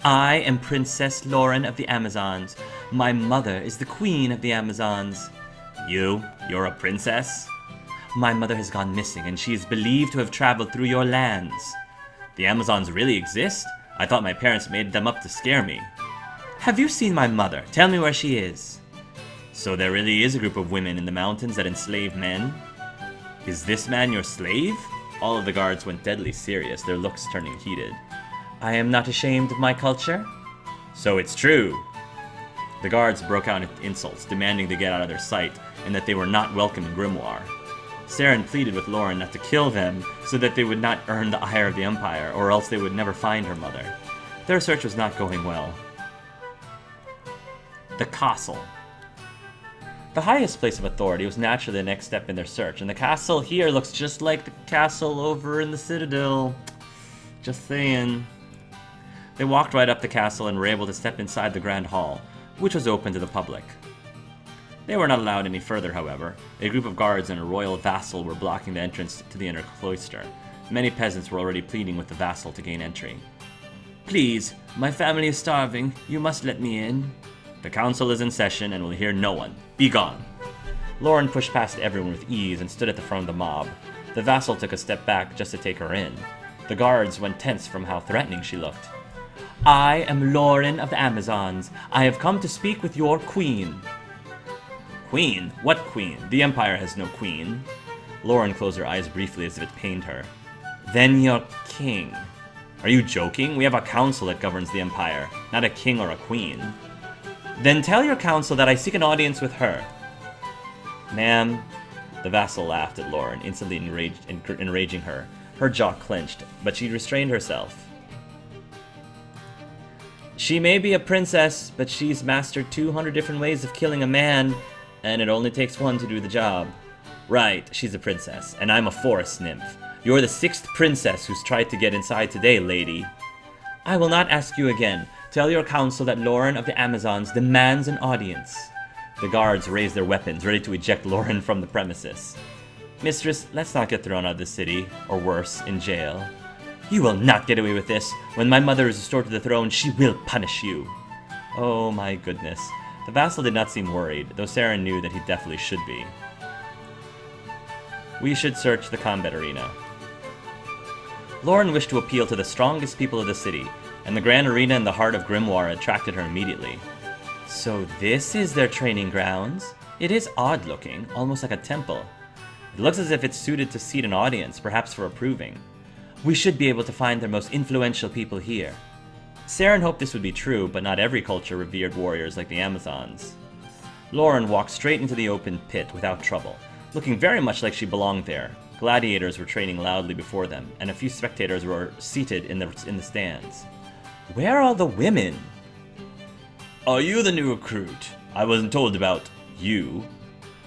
I am Princess Loren of the Amazons. My mother is the Queen of the Amazons. You're a princess? My mother has gone missing, and she is believed to have traveled through your lands. The Amazons really exist? I thought my parents made them up to scare me. Have you seen my mother? Tell me where she is. So there really is a group of women in the mountains that enslave men? Is this man your slave? All of the guards went deadly serious, their looks turning heated. I am not ashamed of my culture. So it's true. The guards broke out into insults, demanding they get out of their sight, and that they were not welcome in Grimoire. Saren pleaded with Loren not to kill them, so that they would not earn the ire of the Empire, or else they would never find her mother. Their search was not going well. The castle. The highest place of authority was naturally the next step in their search, and the castle here looks just like the castle over in the Citadel. Just saying. They walked right up the castle and were able to step inside the Grand Hall, which was open to the public. They were not allowed any further, however. A group of guards and a royal vassal were blocking the entrance to the inner cloister. Many peasants were already pleading with the vassal to gain entry. Please, my family is starving. You must let me in. The council is in session and will hear no one. Be gone. Loren pushed past everyone with ease and stood at the front of the mob. The vassal took a step back just to take her in. The guards went tense from how threatening she looked. I am Loren of the Amazons. I have come to speak with your queen. Queen? What queen? The Empire has no queen. Loren closed her eyes briefly as if it pained her. Then your king. Are you joking? We have a council that governs the Empire, not a king or a queen. Then tell your council that I seek an audience with her. Ma'am. The vassal laughed at Loren, instantly enraging her. Her jaw clenched, but she restrained herself. She may be a princess, but she's mastered 200 different ways of killing a man, and it only takes one to do the job. Right, she's a princess, and I'm a forest nymph. You're the 6th princess who's tried to get inside today, lady. I will not ask you again. Tell your council that Loren of the Amazons demands an audience. The guards raised their weapons, ready to eject Loren from the premises. Mistress, let's not get thrown out of the city, or worse, in jail. You will not get away with this. When my mother is restored to the throne, she will punish you. Oh my goodness. The vassal did not seem worried, though Saren knew that he definitely should be. We should search the combat arena. Loren wished to appeal to the strongest people of the city, and the grand arena in the heart of Grimoire attracted her immediately. So this is their training grounds? It is odd looking, almost like a temple. It looks as if it's suited to seat an audience, perhaps for approving. We should be able to find their most influential people here. Saren hoped this would be true, but not every culture revered warriors like the Amazons. Loren walked straight into the open pit without trouble, looking very much like she belonged there. Gladiators were training loudly before them, and a few spectators were seated in the stands. Where are the women? Are you the new recruit? I wasn't told about you.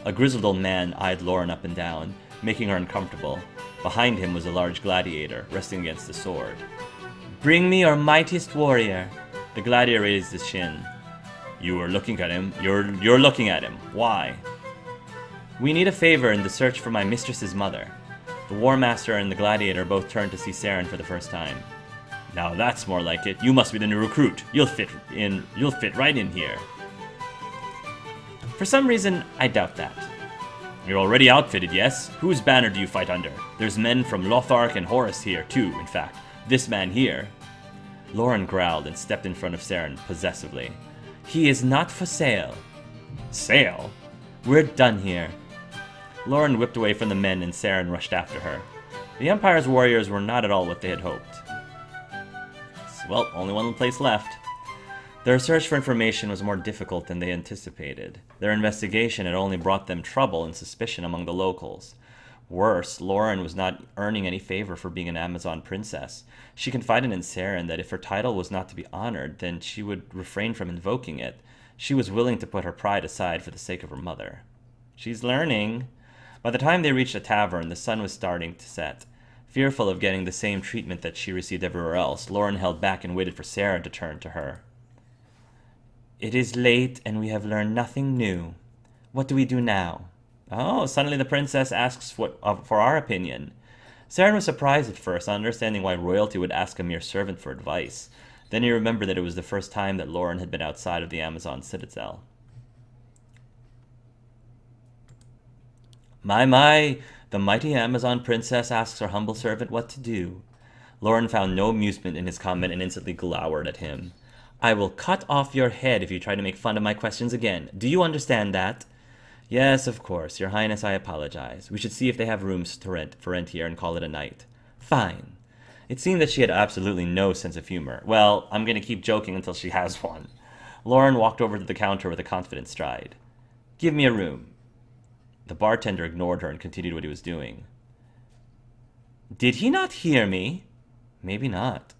A grizzled old man eyed Loren up and down, making her uncomfortable. Behind him was a large gladiator, resting against a sword. Bring me your mightiest warrior. The gladiator raised his chin. You are looking at him. You're looking at him. Why? We need a favor in the search for my mistress's mother. The War Master and the gladiator both turned to see Saren for the first time. Now that's more like it. You must be the new recruit. You'll fit right in here. For some reason, I doubt that. You're already outfitted, yes? Whose banner do you fight under? There's men from Lothark and Horus here, too, in fact. This man here. Loren growled and stepped in front of Saren possessively. He is not for sale. Sale? We're done here. Loren whipped away from the men and Saren rushed after her. The Empire's warriors were not at all what they had hoped. Well, only one place left. Their search for information was more difficult than they anticipated. Their investigation had only brought them trouble and suspicion among the locals. Worse, Loren was not earning any favor for being an Amazon princess. She confided in Saren that if her title was not to be honored, then she would refrain from invoking it. She was willing to put her pride aside for the sake of her mother. She's learning. By the time they reached a tavern, the sun was starting to set. Fearful of getting the same treatment that she received everywhere else, Loren held back and waited for Saren to turn to her. It is late, and we have learned nothing new. What do we do now? Oh, suddenly the princess asks for our opinion. Saren was surprised at first, not understanding why royalty would ask a mere servant for advice. Then he remembered that it was the first time that Loren had been outside of the Amazon citadel. My, the mighty Amazon princess asks her humble servant what to do. Loren found no amusement in his comment and instantly glowered at him. I will cut off your head if you try to make fun of my questions again. Do you understand that? Yes, of course. Your Highness, I apologize. We should see if they have rooms for rent here and call it a night. Fine. It seemed that she had absolutely no sense of humor. Well, I'm going to keep joking until she has one. Loren walked over to the counter with a confident stride. Give me a room. The bartender ignored her and continued what he was doing. Did he not hear me? Maybe not.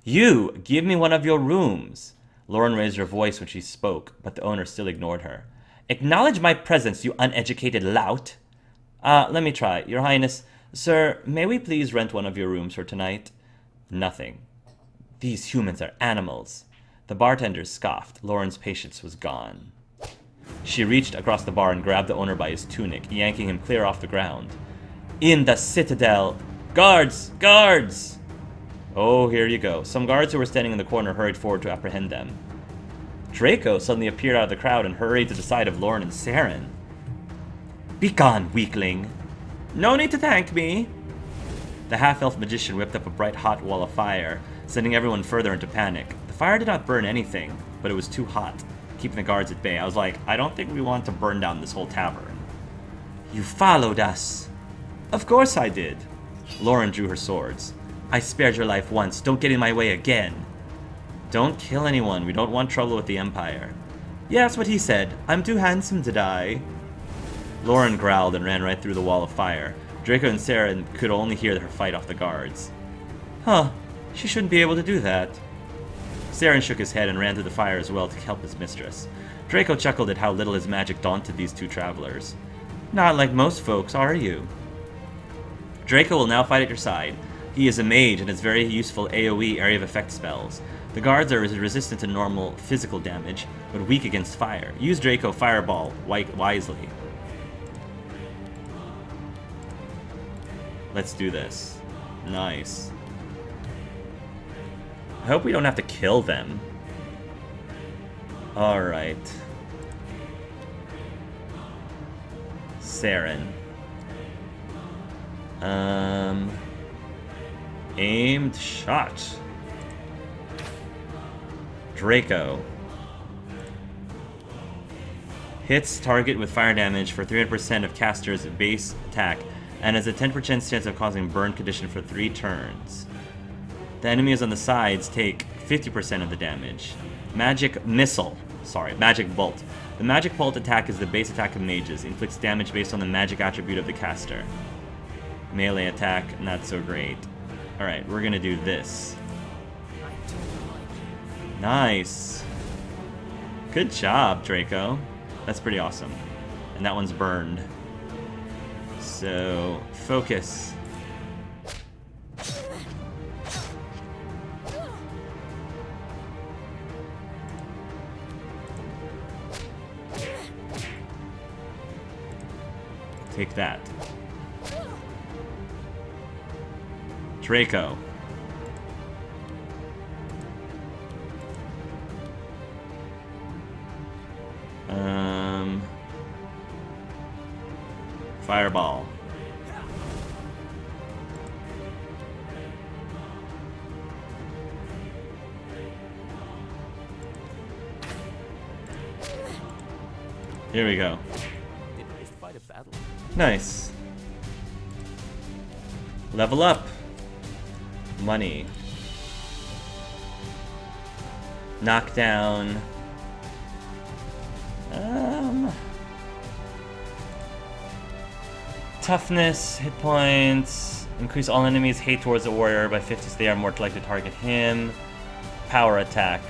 You, give me one of your rooms. Loren raised her voice when she spoke, but the owner still ignored her. Acknowledge my presence, you uneducated lout. Let me try. Your Highness, sir, may we please rent one of your rooms for tonight? Nothing. These humans are animals. The bartender scoffed. Loren's patience was gone. She reached across the bar and grabbed the owner by his tunic, yanking him clear off the ground. In the citadel! Guards! Guards! Oh, here you go. Some guards who were standing in the corner hurried forward to apprehend them. Draco suddenly appeared out of the crowd and hurried to the side of Loren and Saren. Begone, weakling! No need to thank me! The half-elf magician whipped up a bright hot wall of fire, sending everyone further into panic. The fire did not burn anything, but it was too hot, keeping the guards at bay. I was like, I don't think we want to burn down this whole tavern. You followed us. Of course I did. Loren drew her swords. I spared your life once. Don't get in my way again. Don't kill anyone. We don't want trouble with the Empire. Yeah, that's what he said. I'm too handsome to die. Loren growled and ran right through the wall of fire. Draco and Saren could only hear her fight off the guards. Huh. She shouldn't be able to do that. Saren shook his head and ran through the fire as well to help his mistress. Draco chuckled at how little his magic daunted these two travelers. Not like most folks, are you? Draco will now fight at your side. He is a mage and has very useful AoE area of effect spells. The guards are resistant to normal physical damage, but weak against fire. Use Draco Fireball wisely. Let's do this. Nice. I hope we don't have to kill them. Alright. Saren. Aimed shot. Draco. Hits target with fire damage for 300% of caster's base attack and has a 10% chance of causing burn condition for 3 turns. The enemies on the sides take 50% of the damage. Magic Missile. Sorry, Magic Bolt. The Magic Bolt attack is the base attack of mages. Inflicts damage based on the magic attribute of the caster. Melee attack, not so great. Alright, we're gonna do this. Nice. Good job, Draco. That's pretty awesome. And that one's burned. So, focus. Take that. Draco. Fireball. Here we go. Nice. Level up. Money. Knockdown. Toughness, hit points, increase all enemies' hate towards the warrior by 50 so they are more likely to target him. Power attack.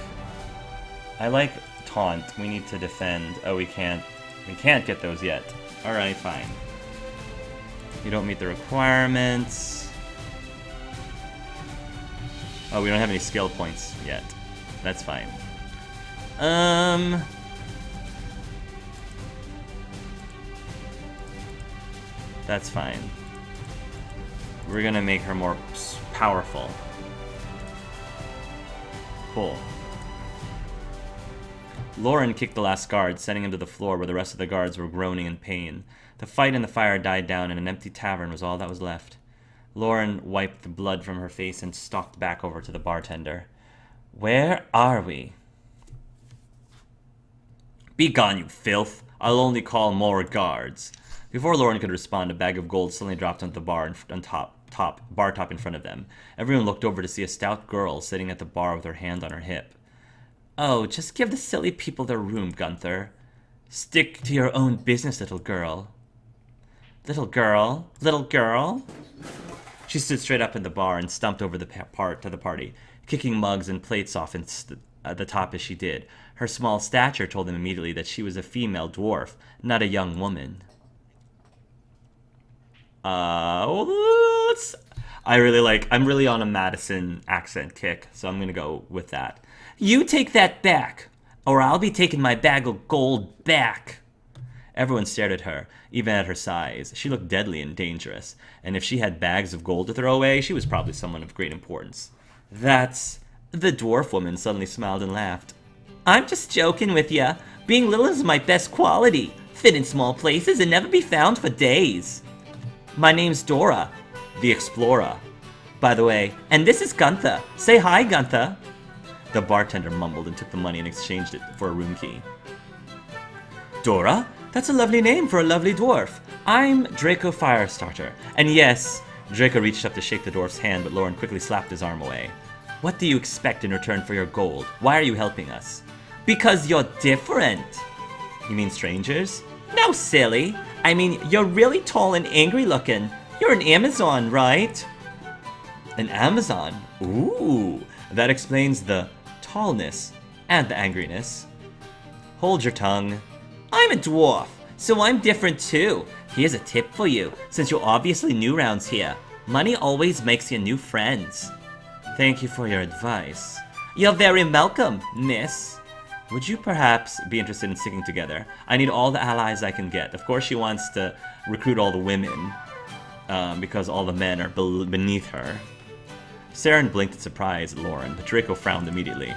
I like taunt. We need to defend. Oh, we can't get those yet. Alright, fine. You don't meet the requirements. Oh, we don't have any skill points yet. That's fine. That's fine. We're gonna make her more powerful. Cool. Loren kicked the last guard, sending him to the floor where the rest of the guards were groaning in pain. The fight and the fire died down, and an empty tavern was all that was left. Loren wiped the blood from her face and stalked back over to the bartender. Where are we? Be gone, you filth! I'll only call more guards. Before Loren could respond, a bag of gold suddenly dropped onto the bar bar top in front of them. Everyone looked over to see a stout girl sitting at the bar with her hand on her hip. Oh, just give the silly people their room, Gunther. Stick to your own business, little girl. Little girl? Little girl? She stood straight up in the bar and stumped over to the party, kicking mugs and plates off at the top as she did. Her small stature told them immediately that she was a female dwarf, not a young woman. I'm really on a Madison accent kick, so I'm gonna go with that. You take that back, or I'll be taking my bag of gold back. Everyone stared at her, even at her size. She looked deadly and dangerous, and if she had bags of gold to throw away, she was probably someone of great importance. That's... The dwarf woman suddenly smiled and laughed. I'm just joking with ya. Being little is my best quality. Fit in small places and never be found for days. My name's Dora, the Explorer. By the way, and this is Gunther. Say hi, Gunther. The bartender mumbled and took the money and exchanged it for a room key. Dora? That's a lovely name for a lovely dwarf. I'm Draco Firestarter. And yes, Draco reached up to shake the dwarf's hand, but Loren quickly slapped his arm away. What do you expect in return for your gold? Why are you helping us? Because you're different. You mean strangers? No, silly. I mean, you're really tall and angry looking. You're an Amazon, right? An Amazon? Ooh, that explains the tallness and the angriness. Hold your tongue. I'm a dwarf, so I'm different too. Here's a tip for you, since you're obviously new rounds here. Money always makes you new friends. Thank you for your advice. You're very welcome, miss. Would you perhaps be interested in sticking together? I need all the allies I can get. Of course she wants to recruit all the women, because all the men are beneath her. Saren blinked in surprise at Loren, but Draco frowned immediately.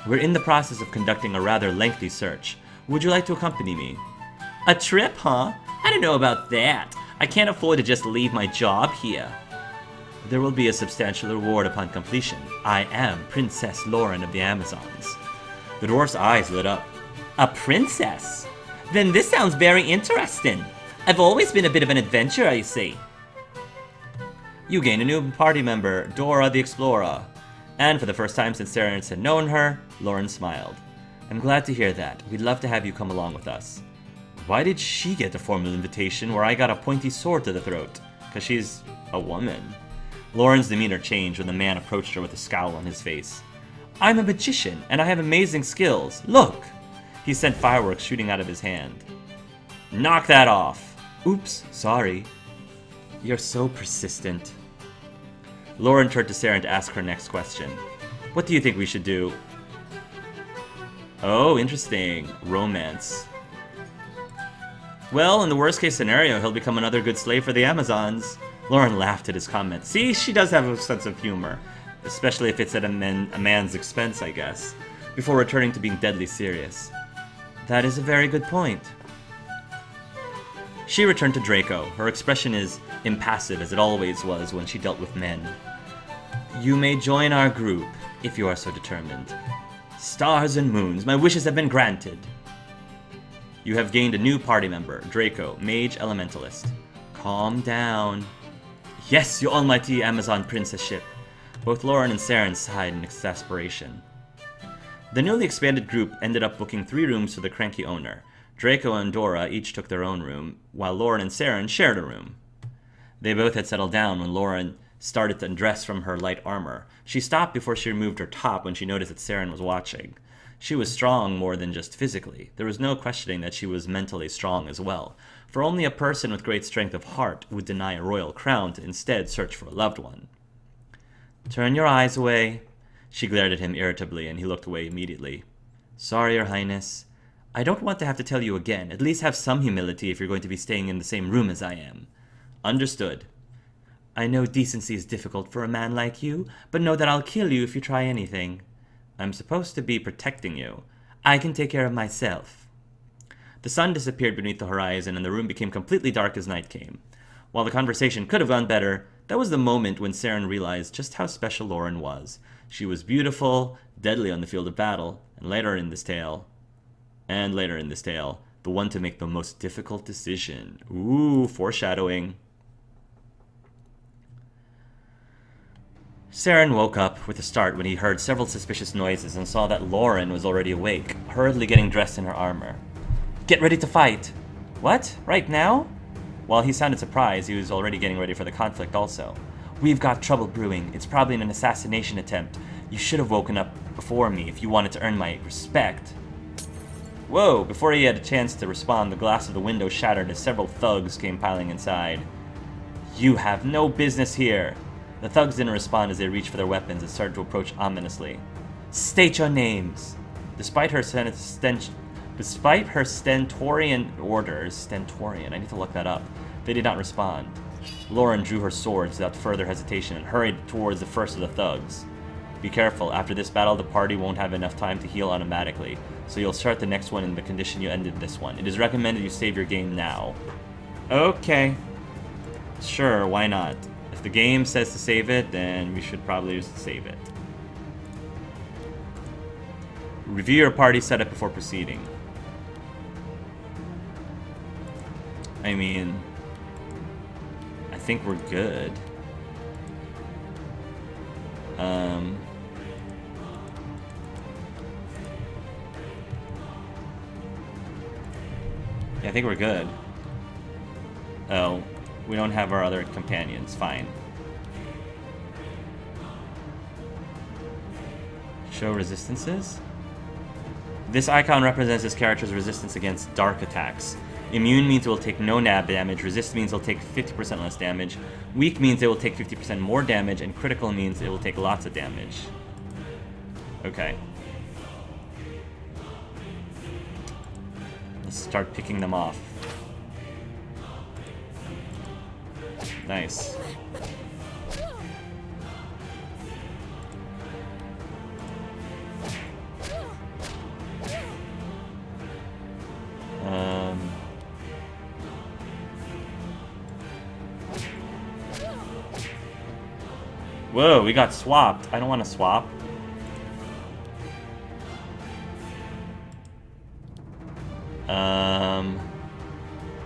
We're in the process of conducting a rather lengthy search. Would you like to accompany me? A trip, huh? I don't know about that. I can't afford to just leave my job here. There will be a substantial reward upon completion. I am Princess Loren of the Amazons. The dwarf's eyes lit up. A princess? Then this sounds very interesting. I've always been a bit of an adventurer, you see. You gain a new party member, Dora the Explorer. And for the first time since Saren had known her, Loren smiled. I'm glad to hear that. We'd love to have you come along with us. Why did she get a formal invitation where I got a pointy sword to the throat? Because she's a woman. Loren's demeanor changed when the man approached her with a scowl on his face. I'm a magician, and I have amazing skills. Look! He sent fireworks shooting out of his hand. Knock that off! Oops, sorry. You're so persistent. Loren turned to Saren to ask her next question. What do you think we should do? Oh, interesting. Romance. Well, in the worst case scenario, he'll become another good slave for the Amazons. Loren laughed at his comment. See, she does have a sense of humor. Especially if it's at a man's expense, I guess. Before returning to being deadly serious. That is a very good point. She returned to Draco. Her expression is impassive, as it always was when she dealt with men. You may join our group, if you are so determined. Stars and moons, my wishes have been granted. You have gained a new party member, Draco, Mage Elementalist. Calm down. Yes, your almighty Amazon princess-ship. Both Loren and Saren sighed in exasperation. The newly expanded group ended up booking 3 rooms for the cranky owner. Draco and Dora each took their own room, while Loren and Saren shared a room. They both had settled down when Loren started to undress from her light armor. She stopped before she removed her top when she noticed that Saren was watching. She was strong more than just physically. There was no questioning that she was mentally strong as well, for only a person with great strength of heart would deny a royal crown to instead search for a loved one. Turn your eyes away. She glared at him irritably, and he looked away immediately. Sorry, Your Highness. I don't want to have to tell you again. At least have some humility if you're going to be staying in the same room as I am. Understood. I know decency is difficult for a man like you, but know that I'll kill you if you try anything. I'm supposed to be protecting you. I can take care of myself. The sun disappeared beneath the horizon, and the room became completely dark as night came. While the conversation could have gone better, that was the moment when Saren realized just how special Loren was. She was beautiful, deadly on the field of battle, and later in this tale, the one to make the most difficult decision. Ooh, foreshadowing. Saren woke up with a start when he heard several suspicious noises and saw that Loren was already awake, hurriedly getting dressed in her armor. Get ready to fight! What? Right now? While he sounded surprised, he was already getting ready for the conflict also. We've got trouble brewing. It's probably an assassination attempt. You should have woken up before me if you wanted to earn my respect. Whoa! Before he had a chance to respond, the glass of the window shattered as several thugs came piling inside. You have no business here! The thugs didn't respond as they reached for their weapons and started to approach ominously. State your names! Despite her stentorian orders, stentorian, I need to look that up, they did not respond. Loren drew her swords without further hesitation and hurried towards the first of the thugs. Be careful, after this battle the party won't have enough time to heal automatically, so you'll start the next one in the condition you ended this one. It is recommended you save your game now. Okay. Sure, why not? If the game says to save it, then we should probably just save it. Review your party setup before proceeding. I mean, I think we're good. Yeah, I think we're good. Oh, we don't have our other companions. Fine. Show resistances? This icon represents this character's resistance against dark attacks. Immune means it will take no nab damage, resist means it will take 50% less damage, weak means it will take 50% more damage, and critical means it will take lots of damage. Okay. Let's start picking them off. Nice. Whoa, we got swapped. I don't want to swap.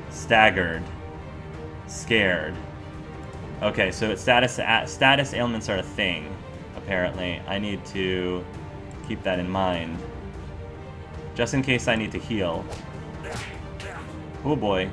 Staggered. Scared. Okay, so status ailments are a thing, apparently. I need to keep that in mind. Just in case I need to heal. Oh boy.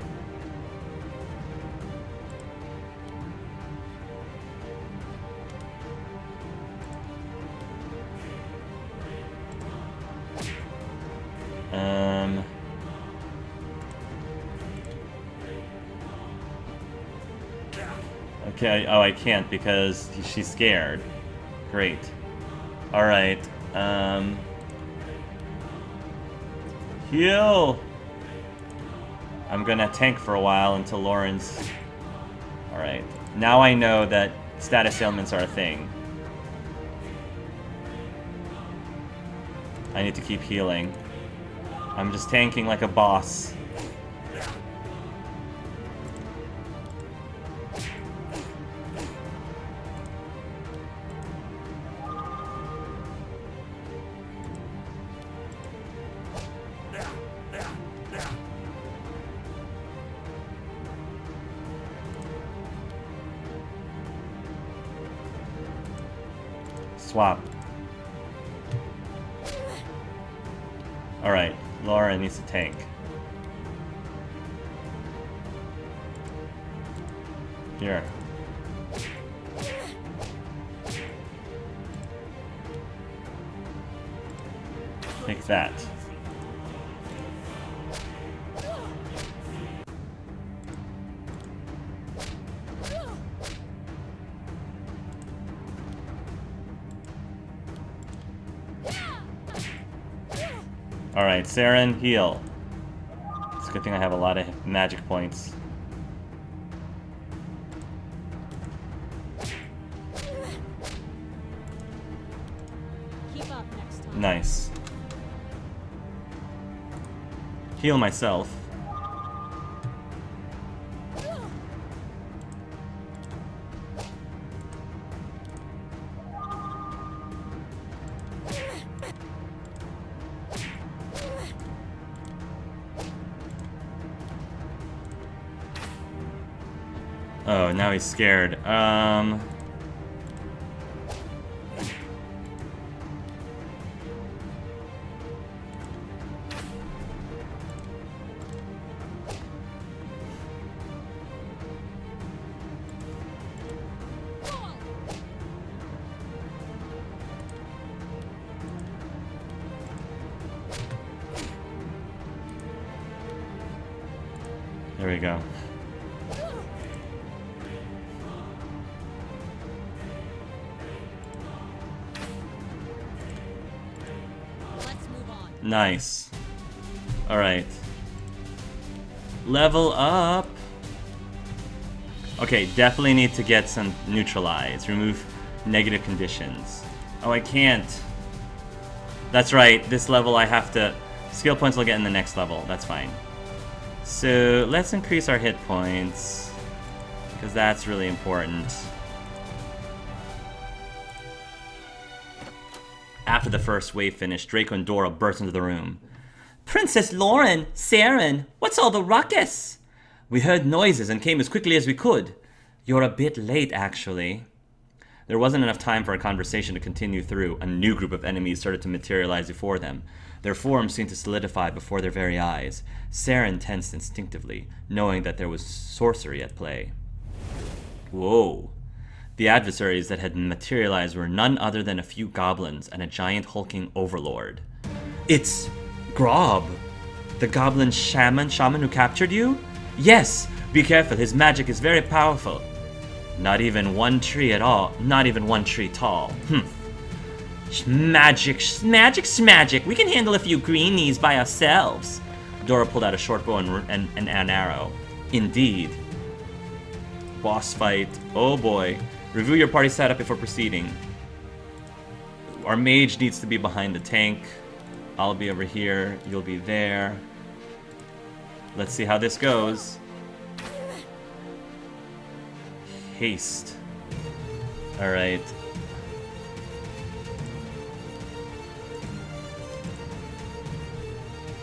Okay, oh, I can't because she's scared. Great. Alright, heal! I'm gonna tank for a while until Loren's... Alright. Now I know that status ailments are a thing. I need to keep healing. I'm just tanking like a boss. Swap. Alright, Loren needs to tank. Here. Take that. Alright, Saren, heal. It's a good thing I have a lot of magic points. Keep up next time. Nice. Heal myself. Oh, now he's scared. There we go. Nice. Alright. Level up. Okay, definitely need to get some neutralize. Remove negative conditions. Oh, I can't. That's right. This level I have to... Skill points will get in the next level. That's fine. So, let's increase our hit points. Because that's really important. After the first wave finished, Draco and Dora burst into the room. Princess Loren, Saren, what's all the ruckus? We heard noises and came as quickly as we could. You're a bit late, actually. There wasn't enough time for a conversation to continue through. A new group of enemies started to materialize before them. Their forms seemed to solidify before their very eyes. Saren tensed instinctively, knowing that there was sorcery at play. Whoa. The adversaries that had materialized were none other than a few goblins and a giant hulking overlord. It's Grob, the goblin shaman who captured you? Yes, be careful, his magic is very powerful. Not even one tree at all, not even one tree tall. Magic, we can handle a few greenies by ourselves. Dora pulled out a short bow and an arrow. Indeed. Boss fight, oh boy. Review your party setup before proceeding. Our mage needs to be behind the tank. I'll be over here. You'll be there. Let's see how this goes. Haste. Alright.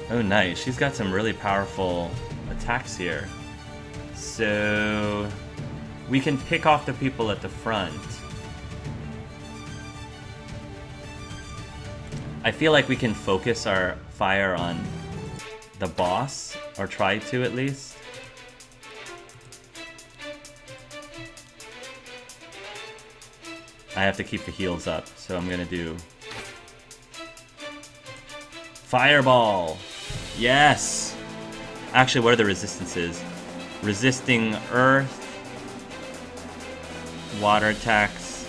Oh, nice. She's got some really powerful attacks here. So... we can pick off the people at the front. I feel like we can focus our fire on the boss, or try to at least. I have to keep the heals up, so I'm gonna do... Fireball! Yes! Actually, what are the resistances? Resisting earth, water attacks,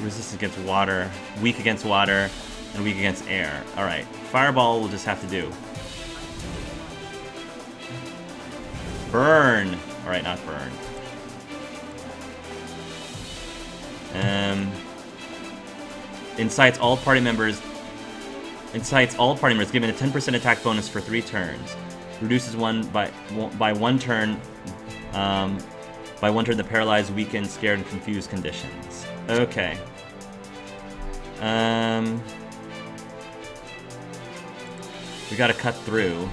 resistance against water, weak against water, and weak against air. Alright, Fireball we'll just have to do. Burn! Alright, not burn. Incites all party members, given a 10% attack bonus for 3 turns. Reduces one by one turn, the paralyzed, weakened, scared, and confused conditions. Okay. We gotta cut through.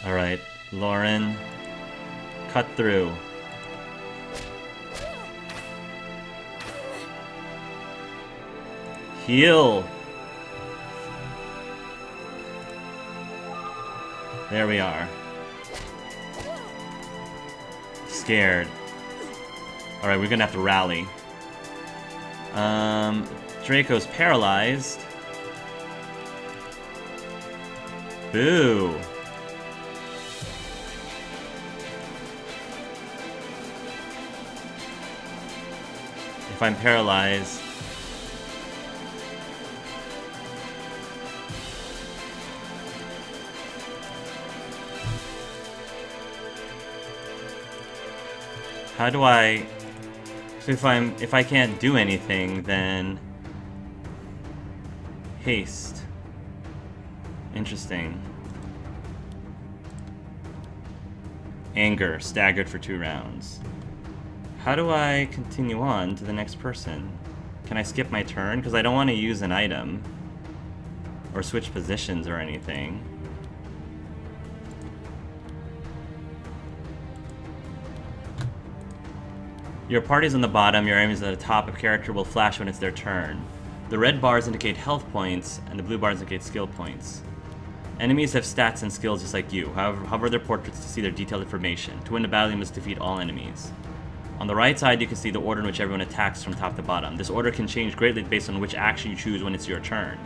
Alright, Loren, cut through. Heal! There we are. Scared. Alright, we're gonna have to rally. Draco's paralyzed. Boo! If I'm paralyzed... How do I... So if I can't do anything, then... Haste. Interesting. Anger, staggered for 2 rounds. How do I continue on to the next person? Can I skip my turn? Because I don't want to use an item. Or switch positions or anything. Your party's on the bottom, your enemy's at the top. A character will flash when it's their turn. The red bars indicate health points, and the blue bars indicate skill points. Enemies have stats and skills just like you. However, hover their portraits to see their detailed information. To win the battle, you must defeat all enemies. On the right side, you can see the order in which everyone attacks from top to bottom. This order can change greatly based on which action you choose when it's your turn.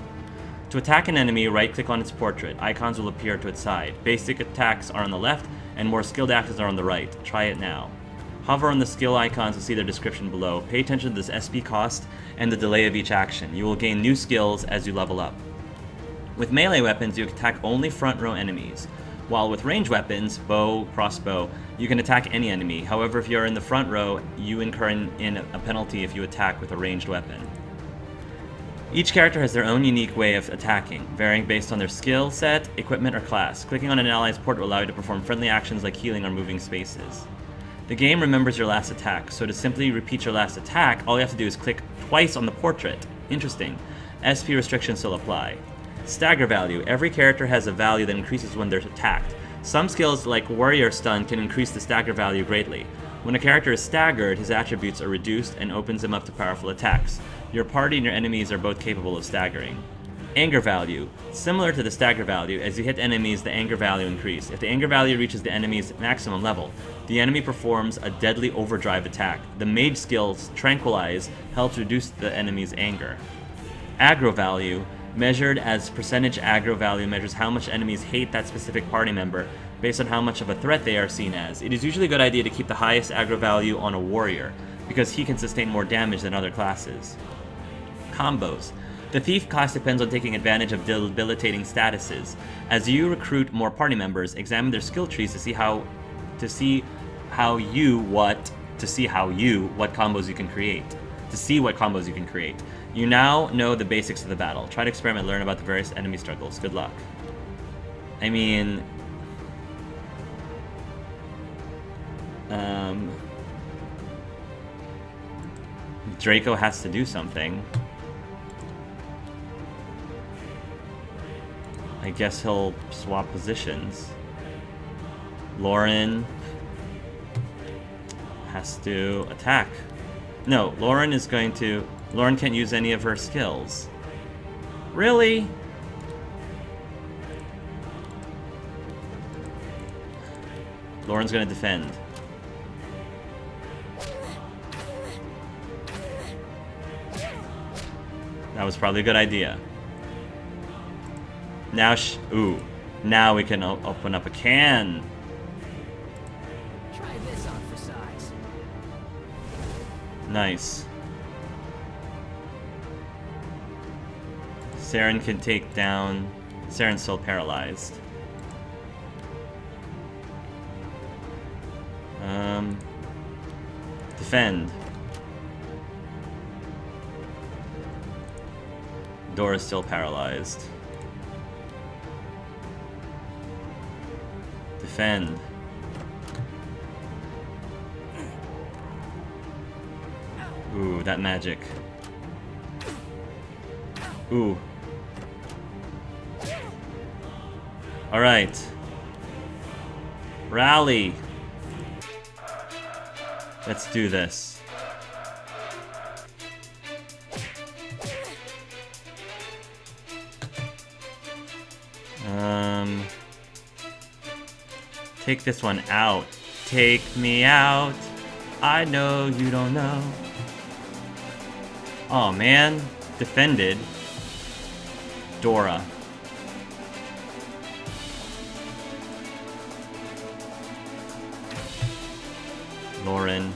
To attack an enemy, right-click on its portrait. Icons will appear to its side. Basic attacks are on the left, and more skilled actions are on the right. Try it now. Hover on the skill icons to see their description below. Pay attention to this SP cost and the delay of each action. You will gain new skills as you level up. With melee weapons, you attack only front row enemies, while with ranged weapons, bow, crossbow, you can attack any enemy. However, if you are in the front row, you incur in a penalty if you attack with a ranged weapon. Each character has their own unique way of attacking, varying based on their skill set, equipment, or class. Clicking on an ally's portrait will allow you to perform friendly actions like healing or moving spaces. The game remembers your last attack, so to simply repeat your last attack, all you have to do is click twice on the portrait. Interesting. SP restrictions still apply. Stagger value. Every character has a value that increases when they're attacked. Some skills, like Warrior Stun, can increase the stagger value greatly. When a character is staggered, his attributes are reduced and opens him up to powerful attacks. Your party and your enemies are both capable of staggering. Anger value. Similar to the stagger value, as you hit enemies, the anger value increases. If the anger value reaches the enemy's maximum level, the enemy performs a deadly overdrive attack. The mage skills Tranquilize helps reduce the enemy's anger. Aggro value. Measured as percentage aggro value measures how much enemies hate that specific party member based on how much of a threat they are seen as. It is usually a good idea to keep the highest aggro value on a warrior, because he can sustain more damage than other classes. Combos. The Thief class depends on taking advantage of debilitating statuses. As you recruit more party members, examine their skill trees to see what combos you can create. You now know the basics of the battle. Try to experiment and learn about the various enemy struggles. Good luck. I mean... Draco has to do something. I guess he'll swap positions. Loren has to attack. No, Loren is going to... Loren can't use any of her skills. Really? Loren's gonna defend. That was probably a good idea. Now ooh. Now we can open up a can. Try this on for size. Nice. Saren can take down... Saren's still paralyzed. Defend. Dora's still paralyzed. Defend. Ooh, that magic. Ooh. Alright. Rally! Let's do this. Take this one out. Take me out. I know you don't know. Oh man. Defended. Dora. Loren.